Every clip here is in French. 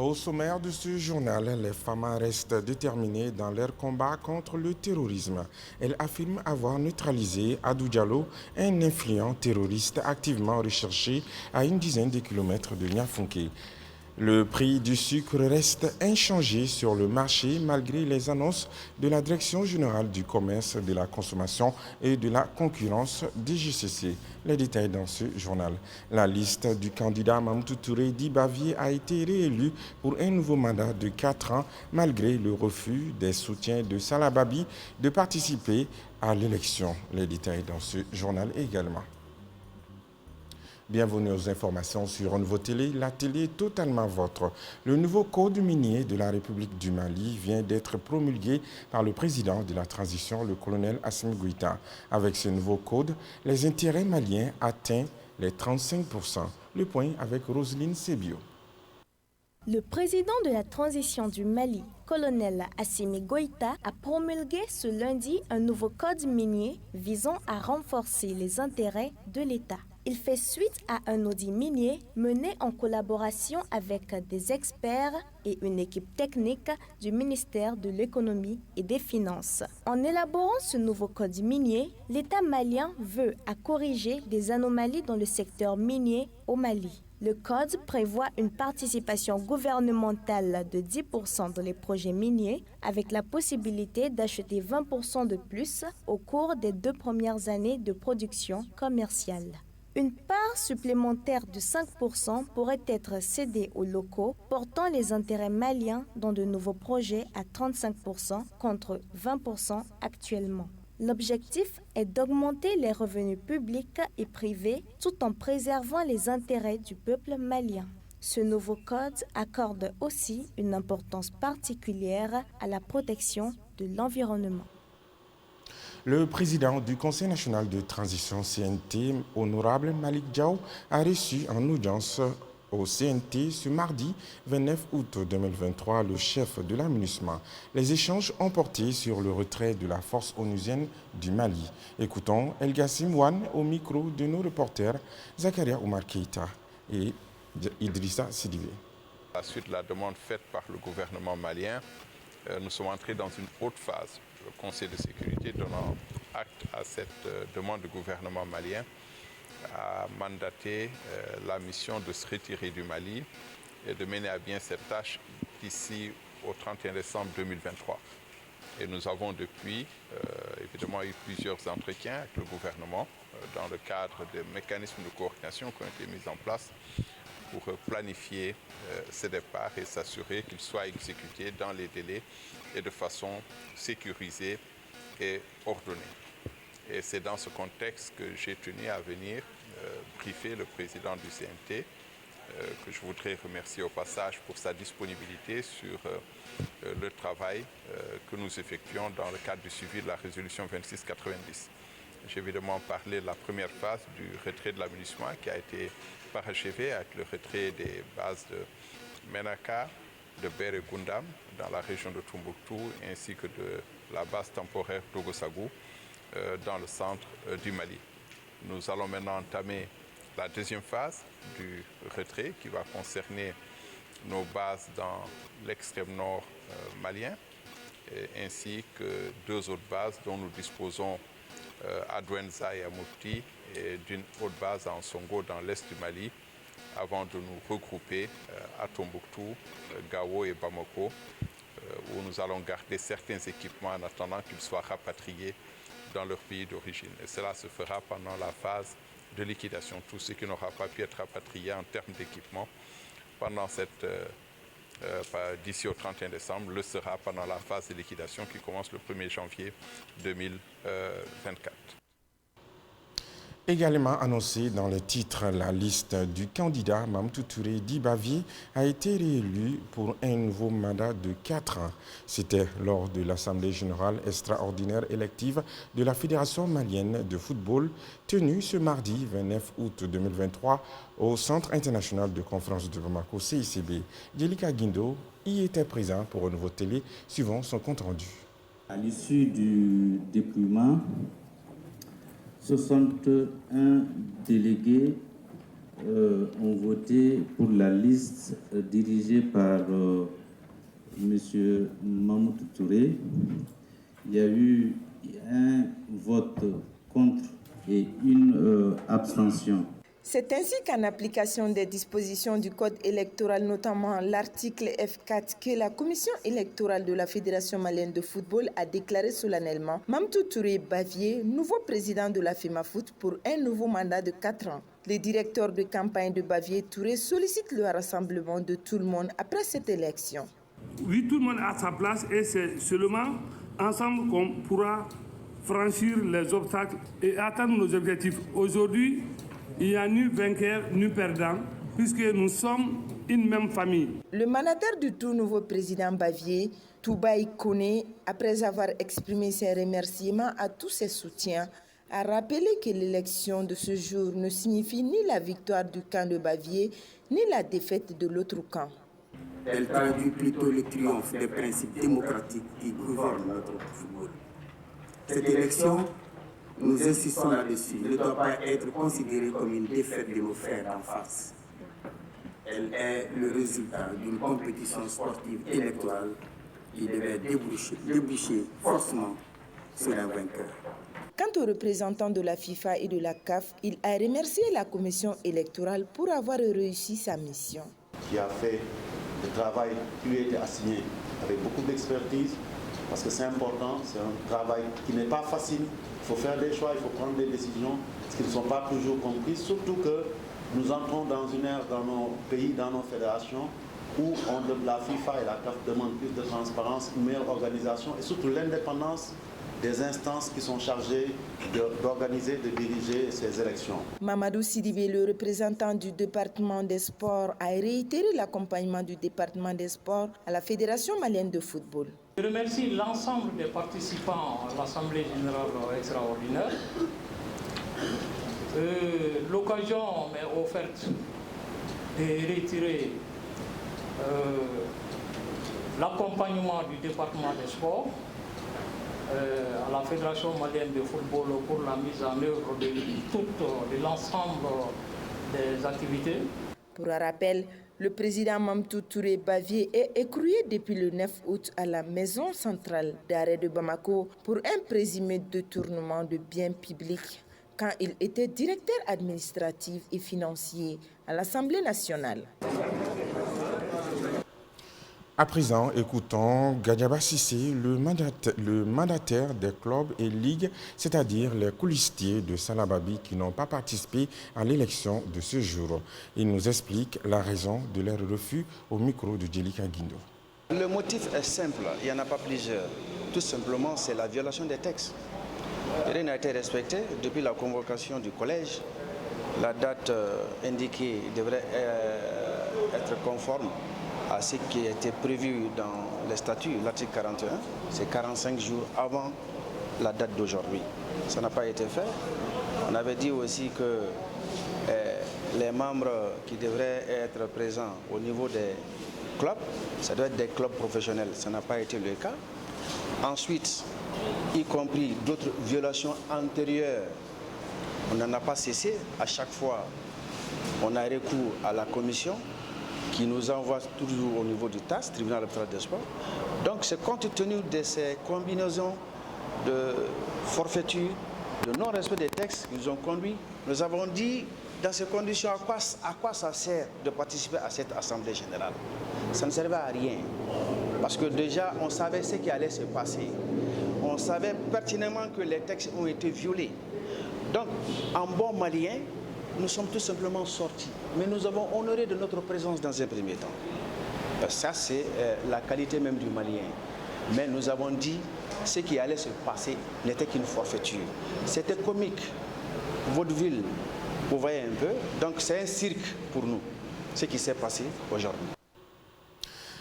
Au sommaire de ce journal, les femmes restent déterminées dans leur combat contre le terrorisme. Elles affirment avoir neutralisé Abdou Diallo, un influent terroriste activement recherché à une dizaine de kilomètres de Niafunké. Le prix du sucre reste inchangé sur le marché malgré les annonces de la Direction générale du commerce, de la consommation et de la concurrence DGCC. Les détails dans ce journal. La liste du candidat Mamadou Touré d'Ibavier a été réélue pour un nouveau mandat de 4 ans malgré le refus des soutiens de Salah Babi de participer à l'élection. Les détails dans ce journal également. Bienvenue aux informations sur Nouveau Télé, la télé totalement vôtre. Le nouveau code minier de la République du Mali vient d'être promulgué par le président de la transition, le colonel Assimi Goïta. Avec ce nouveau code, les intérêts maliens atteignent les 35%. Le point avec Roselyne Sebio. Le président de la transition du Mali, colonel Assimi Goïta, a promulgué ce lundi un nouveau code minier visant à renforcer les intérêts de l'État. Il fait suite à un audit minier mené en collaboration avec des experts et une équipe technique du ministère de l'Économie et des Finances. En élaborant ce nouveau code minier, l'État malien veut corriger des anomalies dans le secteur minier au Mali. Le code prévoit une participation gouvernementale de 10% dans les projets miniers, avec la possibilité d'acheter 20% de plus au cours des 2 premières années de production commerciale. Une part supplémentaire de 5% pourrait être cédée aux locaux, portant les intérêts maliens dans de nouveaux projets à 35% contre 20% actuellement. L'objectif est d'augmenter les revenus publics et privés tout en préservant les intérêts du peuple malien. Ce nouveau code accorde aussi une importance particulière à la protection de l'environnement. Le président du Conseil national de transition CNT, honorable Malik Diaw, a reçu en audience au CNT ce mardi 29 août 2023 le chef de l'aménagement. Les échanges ont porté sur le retrait de la force onusienne du Mali. Écoutons El Gassim Wan au micro de nos reporters Zakaria Oumar Keïta et Idrissa Sidibé. À la suite de la demande faite par le gouvernement malien, nous sommes entrés dans une autre phase. Le Conseil de sécurité donnant acte à cette demande du gouvernement malien a mandaté la mission de se retirer du Mali et de mener à bien cette tâche d'ici au 31 décembre 2023. Et nous avons depuis évidemment eu plusieurs entretiens avec le gouvernement dans le cadre des mécanismes de coordination qui ont été mis en place pour planifier ces départs et s'assurer qu'ils soient exécutés dans les délais et de façon sécurisée et ordonnée. Et c'est dans ce contexte que j'ai tenu à venir briefer le président du CNT, que je voudrais remercier au passage pour sa disponibilité sur le travail que nous effectuons dans le cadre du suivi de la résolution 2690. J'ai évidemment parlé de la première phase du retrait de l'aménagement qui a été parachevé avec le retrait des bases de Menaka, de Ber et Gundam dans la région de Tombouctou ainsi que de la base temporaire d'Ogosagou dans le centre du Mali. Nous allons maintenant entamer la deuxième phase du retrait qui va concerner nos bases dans l'extrême nord malien ainsi que 2 autres bases dont nous disposons à Douenza et à Mopti et d'une autre base à Ansongo dans l'est du Mali avant de nous regrouper à Tombouctou, Gao et Bamako où nous allons garder certains équipements en attendant qu'ils soient rapatriés dans leur pays d'origine. Et cela se fera pendant la phase de liquidation. Tout ce qui n'aura pas pu être rapatrié en termes d'équipement pendant cette d'ici au 31 décembre le sera pendant la phase de liquidation qui commence le 1er janvier 2024. Également annoncé dans les titres, la liste du candidat Mamadou Touré d'Ibavier a été réélue pour un nouveau mandat de 4 ans. C'était lors de l'Assemblée générale extraordinaire élective de la Fédération malienne de football tenue ce mardi 29 août 2023 au Centre international de conférence de Bamako CICB. Djelika Guindo y était présent pour un nouveau télé suivant son compte rendu. À l'issue du dépouillement, 61 délégués ont voté pour la liste dirigée par M. Mamoudou Touré. Il y a eu un vote contre et une abstention. C'est ainsi qu'en application des dispositions du Code électoral, notamment l'article F4, que la Commission électorale de la Fédération malienne de football a déclaré solennellement Mamoudou Touré Bavier, nouveau président de la FEMAFOOT pour un nouveau mandat de 4 ans. Le directeur de campagne de Bavier Touré sollicite le rassemblement de tout le monde après cette élection. Oui, tout le monde a sa place et c'est seulement ensemble qu'on pourra franchir les obstacles et atteindre nos objectifs. Aujourd'hui, il n'y a ni vainqueur ni perdant, puisque nous sommes une même famille. Le mandataire du tout nouveau président Bavier, Toubaï Koné, après avoir exprimé ses remerciements à tous ses soutiens, a rappelé que l'élection de ce jour ne signifie ni la victoire du camp de Bavier, ni la défaite de l'autre camp. Elle traduit plutôt le triomphe des principes démocratiques qui gouvernent notre football. Cette élection, nous insistons là-dessus, ne doit pas être considérée comme une défaite de nos frères d'en face. Elle est le résultat d'une compétition sportive électorale qui devait déboucher forcément sur un vainqueur. Quant aux représentants de la FIFA et de la CAF, il a remercié la commission électorale pour avoir réussi sa mission. Qui a fait le travail qui lui a été assigné avec beaucoup d'expertise, parce que c'est important, c'est un travail qui n'est pas facile. Il faut faire des choix, il faut prendre des décisions qui ne sont pas toujours comprises, surtout que nous entrons dans une ère dans nos pays, dans nos fédérations, où la FIFA et la CAF demandent plus de transparence, une meilleure organisation et surtout l'indépendance des instances qui sont chargées d'organiser, de diriger ces élections. Mamadou Sidibé, le représentant du département des sports, a réitéré l'accompagnement du département des sports à la Fédération malienne de football. Je remercie l'ensemble des participants à l'Assemblée générale extraordinaire. L'occasion m'est offerte de réitérer l'accompagnement du département des sports à la Fédération malienne de football pour la mise en œuvre de l'ensemble des activités. Pour un rappel, le président Mamoudou Touré Bavier est écroué depuis le 9 août à la maison centrale d'arrêt de Bamako pour un présumé détournement de biens publics quand il était directeur administratif et financier à l'Assemblée nationale. À présent, écoutons Gadiaba Sissé, le mandataire des clubs et ligues, c'est-à-dire les coulistiers de Salababi qui n'ont pas participé à l'élection de ce jour. Il nous explique la raison de leur refus au micro de Djelika Guindo. Le motif est simple, il n'y en a pas plusieurs. Tout simplement, c'est la violation des textes. Rien n'a été respecté depuis la convocation du collège. La date indiquée devrait être conforme à ce qui était prévu dans les statuts, l'article 41, c'est 45 jours avant la date d'aujourd'hui. Ça n'a pas été fait. On avait dit aussi que les membres qui devraient être présents au niveau des clubs, ça doit être des clubs professionnels. Ça n'a pas été le cas. Ensuite, y compris d'autres violations antérieures, on n'en a pas cessé. À chaque fois, on a recours à la commission qui nous envoie toujours au niveau du TAS, Tribunal arbitral des sports. Donc c'est compte tenu de ces combinaisons de forfaiture, de non-respect des textes qui nous ont conduits. Nous avons dit, dans ces conditions, à quoi ça sert de participer à cette Assemblée générale? Ça ne servait à rien. Parce que déjà, on savait ce qui allait se passer. On savait pertinemment que les textes ont été violés. Donc, en bon malien, nous sommes tout simplement sortis. Mais nous avons honoré de notre présence dans un premier temps. Ça, c'est la qualité même du Malien. Mais nous avons dit ce qui allait se passer n'était qu'une forfaiture. C'était comique. Vaudeville, vous voyez un peu. Donc, c'est un cirque pour nous, ce qui s'est passé aujourd'hui.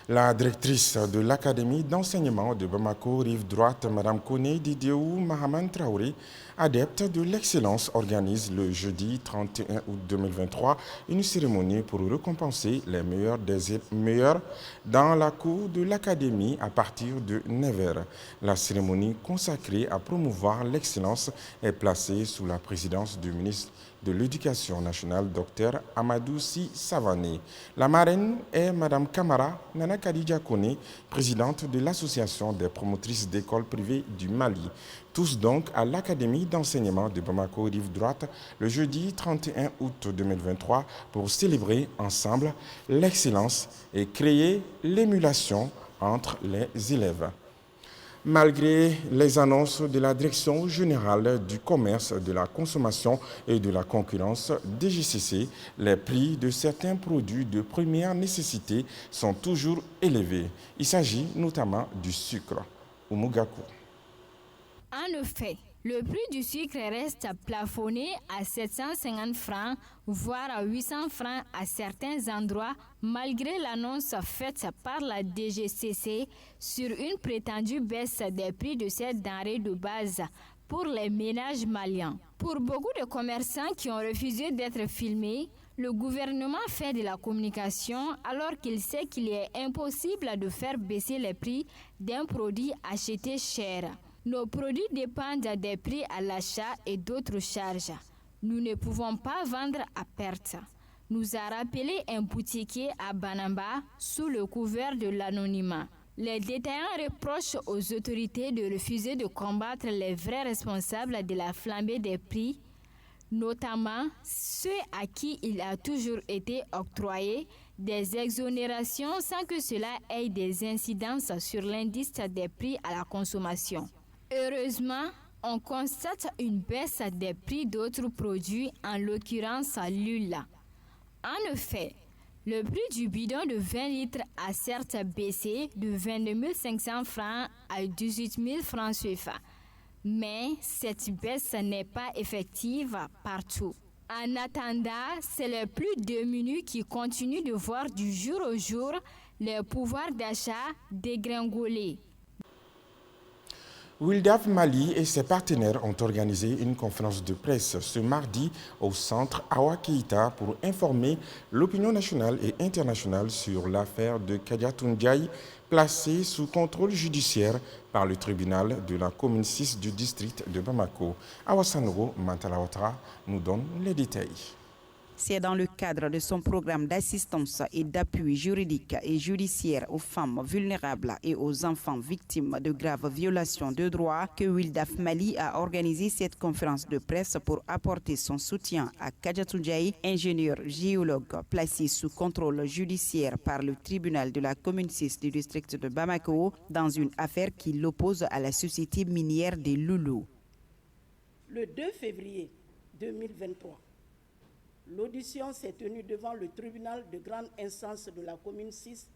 La directrice de l'Académie d'enseignement de Bamako, rive droite, Mme Koné Didiou Mahaman Traoré, adepte de l'excellence, organise le jeudi 31 août 2023 une cérémonie pour récompenser les meilleurs des meilleurs dans la cour de l'Académie à partir de 9h. La cérémonie consacrée à promouvoir l'excellence est placée sous la présidence du ministre de l'Éducation nationale, Dr Amadou Sy Savané. La marraine est Mme Kamara Nana Kadija Kone, présidente de l'Association des promotrices d'écoles privées du Mali. Tous donc à l'Académie d'enseignement de Bamako Rive Droite le jeudi 31 août 2023 pour célébrer ensemble l'excellence et créer l'émulation entre les élèves. Malgré les annonces de la Direction générale du commerce, de la consommation et de la concurrence DGCC, les prix de certains produits de première nécessité sont toujours élevés. Il s'agit notamment du sucre. Oumugakou. En effet, le prix du sucre reste plafonné à 750 francs, voire à 800 francs à certains endroits, malgré l'annonce faite par la DGCC sur une prétendue baisse des prix de cette denrée de base pour les ménages maliens. Pour beaucoup de commerçants qui ont refusé d'être filmés, le gouvernement fait de la communication alors qu'il sait qu'il est impossible de faire baisser les prix d'un produit acheté cher. Nos produits dépendent des prix à l'achat et d'autres charges. Nous ne pouvons pas vendre à perte, nous a rappelé un boutiquier à Banamba sous le couvert de l'anonymat. Les détaillants reprochent aux autorités de refuser de combattre les vrais responsables de la flambée des prix, notamment ceux à qui il a toujours été octroyé des exonérations sans que cela ait des incidences sur l'indice des prix à la consommation. Heureusement, on constate une baisse des prix d'autres produits, en l'occurrence l'huile. En effet, le prix du bidon de 20 litres a certes baissé de 22 500 francs à 18 000 francs CFA, mais cette baisse n'est pas effective partout. En attendant, c'est les plus démunis qui continuent de voir du jour au jour leur pouvoir d'achat dégringoler. Wildaf Mali et ses partenaires ont organisé une conférence de presse ce mardi au centre Awa Keïta pour informer l'opinion nationale et internationale sur l'affaire de Kadiatou Ndiaye, placée sous contrôle judiciaire par le tribunal de la commune 6 du district de Bamako. Awa Sanogo Mantalawatra nous donne les détails. C'est dans le cadre de son programme d'assistance et d'appui juridique et judiciaire aux femmes vulnérables et aux enfants victimes de graves violations de droits que Wildaf Mali a organisé cette conférence de presse pour apporter son soutien à Kadiatou Ndiaye, ingénieur géologue placé sous contrôle judiciaire par le tribunal de la commune 6 du district de Bamako dans une affaire qui l'oppose à la société minière des Loulous. Le 2 février 2023, l'audition s'est tenue devant le tribunal de grande instance de la commune 6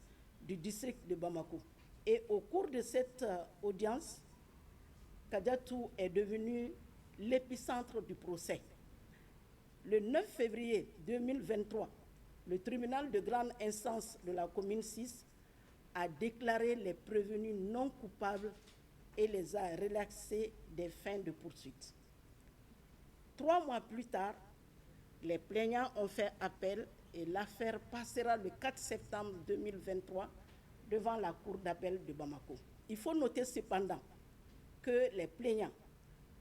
du district de Bamako. Et au cours de cette audience, Kadiatou est devenu l'épicentre du procès. Le 9 février 2023, le tribunal de grande instance de la commune 6 a déclaré les prévenus non coupables et les a relaxés des fins de poursuite. 3 mois plus tard, les plaignants ont fait appel et l'affaire passera le 4 septembre 2023 devant la cour d'appel de Bamako. Il faut noter cependant que les plaignants,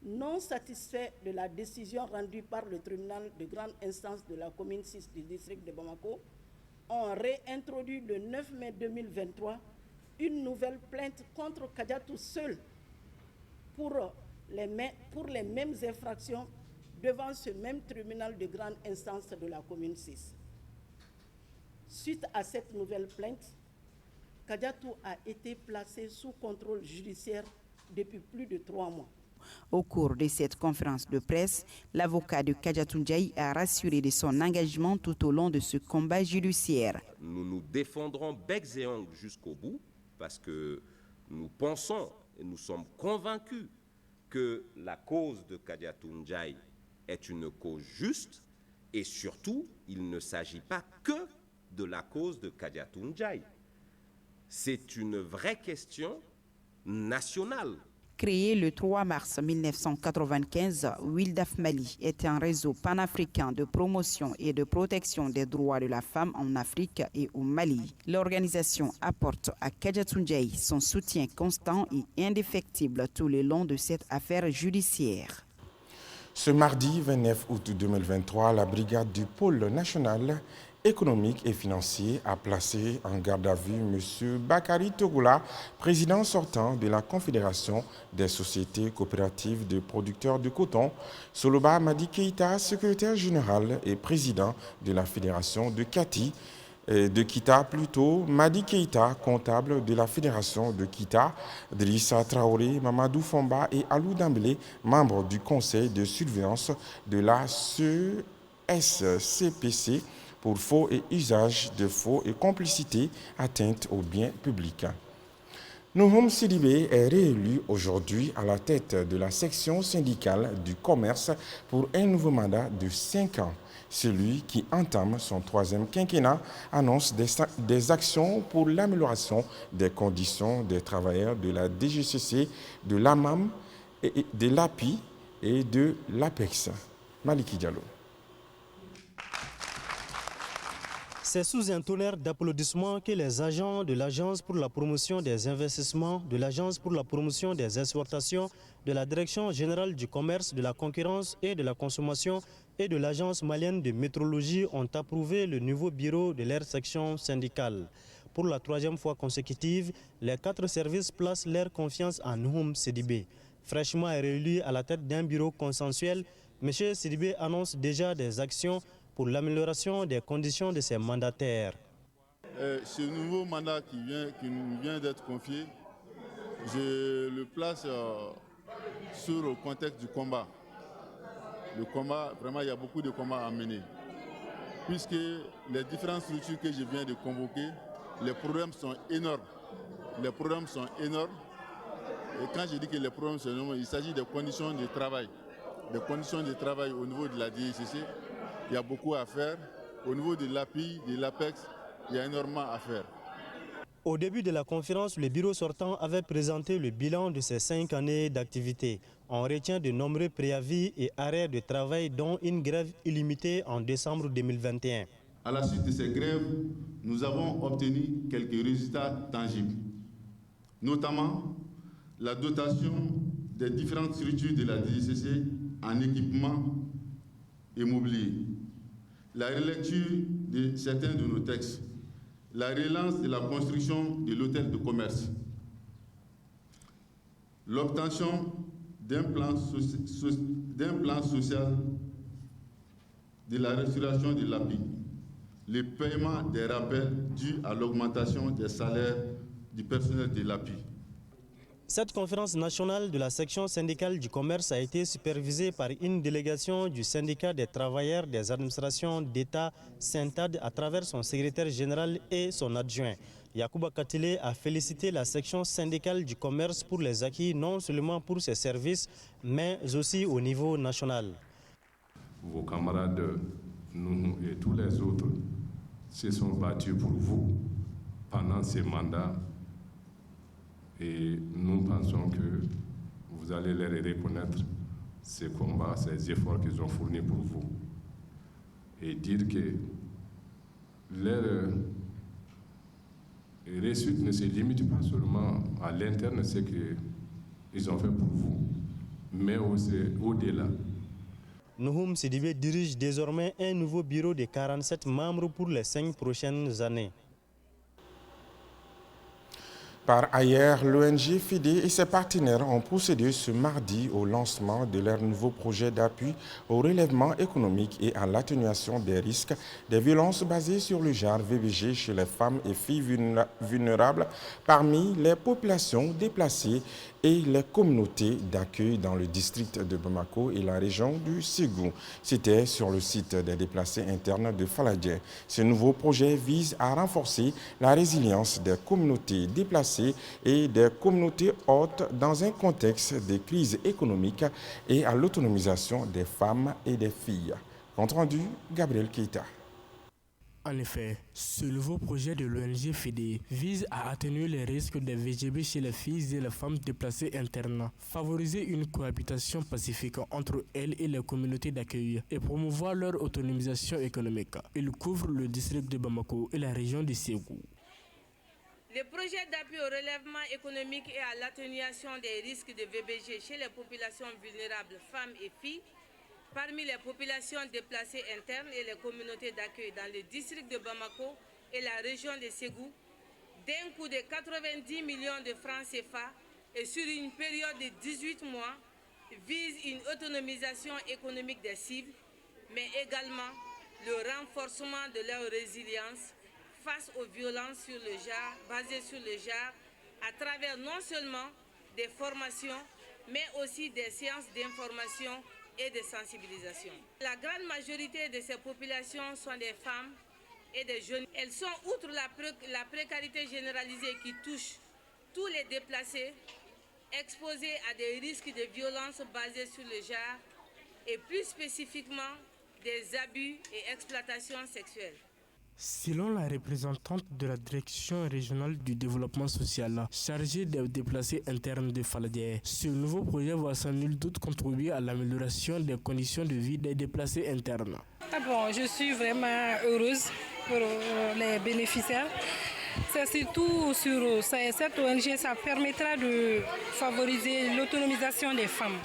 non satisfaits de la décision rendue par le tribunal de grande instance de la commune 6 du district de Bamako, ont réintroduit le 9 mai 2023 une nouvelle plainte contre Kadiatou seul pour les mêmes infractions devant ce même tribunal de grande instance de la commune 6. Suite à cette nouvelle plainte, Kadiatou a été placé sous contrôle judiciaire depuis plus de 3 mois. Au cours de cette conférence de presse, l'avocat de Kadiatou Ndiaye a rassuré de son engagement tout au long de ce combat judiciaire. Nous nous défendrons becs et ongles jusqu'au bout parce que nous pensons et nous sommes convaincus que la cause de Kadiatou Ndiaye est une cause juste et surtout, il ne s'agit pas que de la cause de Kadiatou Ndiaye. C'est une vraie question nationale. Créé le 3 mars 1995, Wildaf Mali est un réseau panafricain de promotion et de protection des droits de la femme en Afrique et au Mali. L'organisation apporte à Kadiatou Ndiaye son soutien constant et indéfectible tout le long de cette affaire judiciaire. Ce mardi 29 août 2023, la brigade du pôle national économique et financier a placé en garde à vue M. Bakary Togola, président sortant de la Confédération des sociétés coopératives de producteurs de coton, Soloba Madi Keïta, secrétaire général et président de la Fédération de Kita, Madi Keïta, comptable de la Fédération de Kita, Drissa Traoré, Mamadou Fomba et Alou Dambélé, membre du conseil de surveillance de la SCPC, pour faux et usage de faux et complicité atteinte aux biens publics. Nouhoum Sidibé est réélu aujourd'hui à la tête de la section syndicale du commerce pour un nouveau mandat de 5 ans. Celui qui entame son 3e quinquennat annonce des actions pour l'amélioration des conditions des travailleurs de la DGCC, de l'AMAM, de l'API et de l'APEX. Maliki Diallo. C'est sous un tonnerre d'applaudissements que les agents de l'Agence pour la promotion des investissements, de l'Agence pour la promotion des exportations, de la Direction générale du commerce, de la concurrence et de la consommation et de l'Agence malienne de métrologie ont approuvé le nouveau bureau de leur section syndicale. Pour la 3e fois consécutive, les 4 services placent leur confiance en Nouhoum Sidibé. Fraîchement réélu à la tête d'un bureau consensuel, M. Sidibé annonce déjà des actions pour l'amélioration des conditions de ses mandataires. Ce nouveau mandat qui nous vient d'être confié, je le place sur le contexte du combat. Le combat, vraiment, il y a beaucoup de combats à mener. Puisque les différentes structures que je viens de convoquer, les problèmes sont énormes. Les problèmes sont énormes. Et quand je dis que les problèmes sont énormes, il s'agit des conditions de travail. Des conditions de travail au niveau de la DGCC, il y a beaucoup à faire. Au niveau de l'API, de l'APEX, il y a énormément à faire. Au début de la conférence, le bureau sortant avait présenté le bilan de ses 5 années d'activité. On retient de nombreux préavis et arrêts de travail, dont une grève illimitée en décembre 2021. À la suite de ces grèves, nous avons obtenu quelques résultats tangibles, notamment la dotation des différentes structures de la DGCC en équipement immobilier, la relecture de certains de nos textes, la relance de la construction de l'hôtel de commerce, l'obtention d'un plan social de la restauration de l'API, le paiement des rappels dus à l'augmentation des salaires du personnel de l'API. Cette conférence nationale de la section syndicale du commerce a été supervisée par une délégation du syndicat des travailleurs des administrations d'État, Syntad, à travers son secrétaire général et son adjoint. Yacouba Katile a félicité la section syndicale du commerce pour les acquis, non seulement pour ses services, mais aussi au niveau national. Vos camarades, nous et tous les autres, se sont battus pour vous pendant ces mandats. Et nous pensons que vous allez leur reconnaître ces combats, ces efforts qu'ils ont fournis pour vous. Et dire que leur réussite ne se limite pas seulement à l'interne, ce qu'ils ont fait pour vous, mais aussi au-delà. Nouhoum Sidibé dirige désormais un nouveau bureau de 47 membres pour les 5 prochaines années. Par ailleurs, l'ONG FIDE et ses partenaires ont procédé ce mardi au lancement de leur nouveau projet d'appui au relèvement économique et à l'atténuation des risques des violences basées sur le genre VBG chez les femmes et filles vulnérables parmi les populations déplacées et les communautés d'accueil dans le district de Bamako et la région du Ségou. C'était sur le site des déplacés internes de Faladje. Ce nouveau projet vise à renforcer la résilience des communautés déplacées et des communautés hôtes dans un contexte de crise économique et à l'autonomisation des femmes et des filles. Compte rendu, Gabriel Keïta. En effet, ce nouveau projet de l'ONG FIDE vise à atténuer les risques des VGB chez les filles et les femmes déplacées internes, favoriser une cohabitation pacifique entre elles et les communautés d'accueil et promouvoir leur autonomisation économique. Il couvre le district de Bamako et la région du Ségou. Le projet d'appui au relèvement économique et à l'atténuation des risques de VBG chez les populations vulnérables, femmes et filles, parmi les populations déplacées internes et les communautés d'accueil dans le district de Bamako et la région de Ségou d'un coût de 90 millions de francs CFA et sur une période de 18 mois vise une autonomisation économique des cibles, mais également le renforcement de leur résilience face aux violences sur le genre, basées sur le genre, à travers non seulement des formations, mais aussi des séances d'information et de sensibilisation. La grande majorité de ces populations sont des femmes et des jeunes. Elles sont, outre la précarité généralisée qui touche tous les déplacés, exposées à des risques de violences basées sur le genre et plus spécifiquement des abus et exploitations sexuelles. Selon la représentante de la direction régionale du développement social chargée des déplacés internes de Faladier, ce nouveau projet va sans nul doute contribuer à l'amélioration des conditions de vie des déplacés internes. Je suis vraiment heureuse pour les bénéficiaires. C'est surtout sur cette ONG, ça permettra de favoriser l'autonomisation des femmes.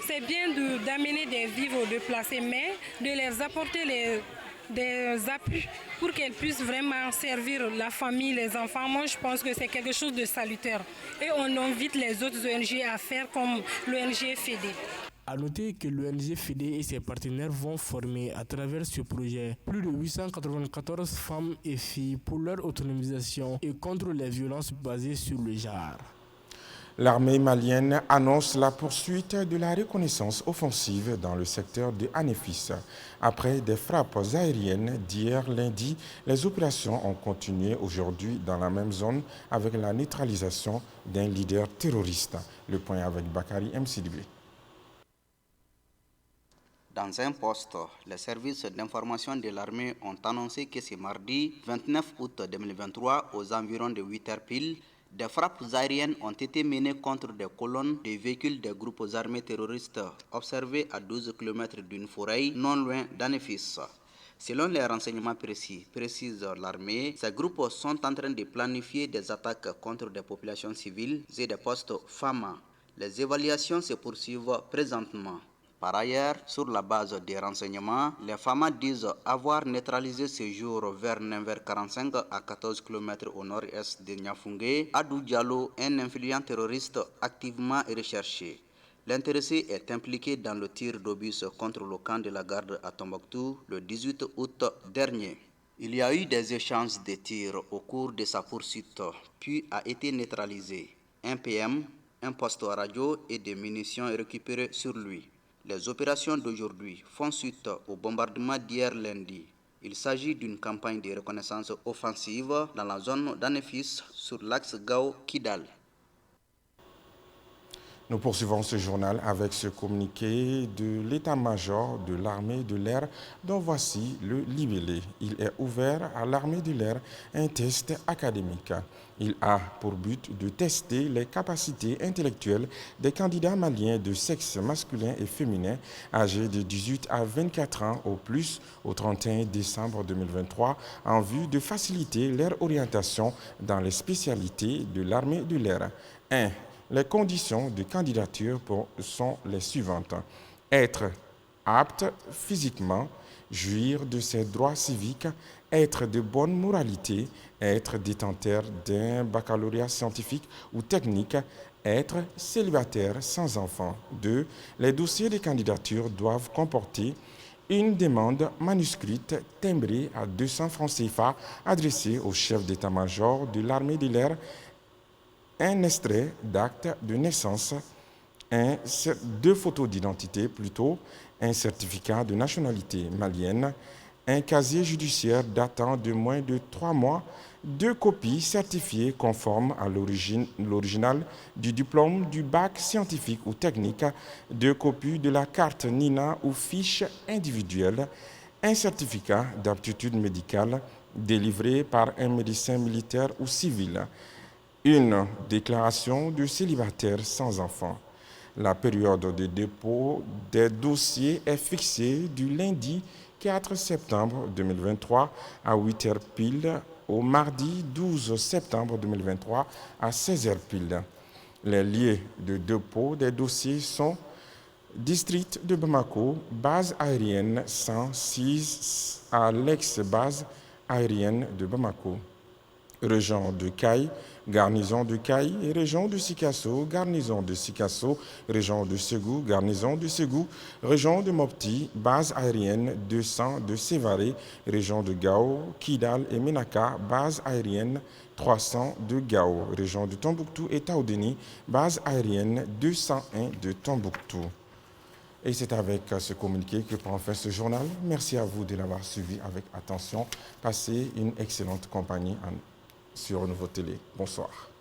C'est bien d'amener des vivres aux déplacés, mais de les apporter des appuis pour qu'elles puissent vraiment servir la famille, les enfants. Moi, je pense que c'est quelque chose de salutaire. Et on invite les autres ONG à faire comme l'ONG FEDE. A noter que l'ONG FEDE et ses partenaires vont former à travers ce projet plus de 894 femmes et filles pour leur autonomisation et contre les violences basées sur le genre. L'armée malienne annonce la poursuite de la reconnaissance offensive dans le secteur de Anefis. Après des frappes aériennes d'hier lundi, les opérations ont continué aujourd'hui dans la même zone avec la neutralisation d'un leader terroriste. Le point avec Bakary Msidibé. Dans un poste, les services d'information de l'armée ont annoncé que ce mardi 29 août 2023, aux environs de 8h pile, des frappes aériennes ont été menées contre des colonnes de véhicules des groupes armés terroristes observés à 12 km d'une forêt non loin d'Anefis. Selon les renseignements précise l'armée, ces groupes sont en train de planifier des attaques contre des populations civiles et des postes FAMA. Les évaluations se poursuivent présentement. Par ailleurs, sur la base des renseignements, les FAMA disent avoir neutralisé ce jour vers 9h45 à 14 km au nord-est de Niafungé, Adou Diallo, un influent terroriste activement recherché. L'intéressé est impliqué dans le tir d'obus contre le camp de la garde à Tombouctou le 18 août dernier. Il y a eu des échanges de tirs au cours de sa poursuite, puis a été neutralisé. Un PM, un poste radio et des munitions récupérées sur lui. Les opérations d'aujourd'hui font suite au bombardement d'hier lundi. Il s'agit d'une campagne de reconnaissance offensive dans la zone d'Anefis sur l'axe Gao-Kidal. Nous poursuivons ce journal avec ce communiqué de l'état-major de l'armée de l'air dont voici le libellé. Il est ouvert à l'armée de l'air un test académique. Il a pour but de tester les capacités intellectuelles des candidats maliens de sexe masculin et féminin âgés de 18 à 24 ans au plus au 31 décembre 2023 en vue de faciliter leur orientation dans les spécialités de l'armée de l'air. 1. Les conditions de candidature sont les suivantes. Être apte physiquement, jouir de ses droits civiques, être de bonne moralité, être détenteur d'un baccalauréat scientifique ou technique, être célibataire sans enfant. 2. Les dossiers de candidature doivent comporter une demande manuscrite timbrée à 200 francs CFA adressée au chef d'état-major de l'armée de l'air, un extrait d'acte de naissance, 2 photos d'identité plutôt, un certificat de nationalité malienne, un casier judiciaire datant de moins de 3 mois, 2 copies certifiées conformes à l'original du diplôme du bac scientifique ou technique, 2 copies de la carte NINA ou fiche individuelle, un certificat d'aptitude médicale délivré par un médecin militaire ou civil, une déclaration de célibataire sans enfant. La période de dépôt des dossiers est fixée du lundi 4 septembre 2023 à 8h pile au mardi 12 septembre 2023 à 16h pile. Les lieux de dépôt des dossiers sont District de Bamako, base aérienne 106 à l'ex-base aérienne de Bamako. Région de Caille, garnison de Caille et région de Sikasso, garnison de Sikasso, région de Ségou, garnison de Ségou, région de Mopti, base aérienne 200 de Sévaré, région de Gao, Kidal et Menaka, base aérienne 300 de Gao, région de Tombouctou et Taoudeni, base aérienne 201 de Tombouctou. Et c'est avec ce communiqué que prend fin ce journal. Merci à vous de l'avoir suivi avec attention. Passez une excellente compagnie sur Nouveau Télé. Bonsoir.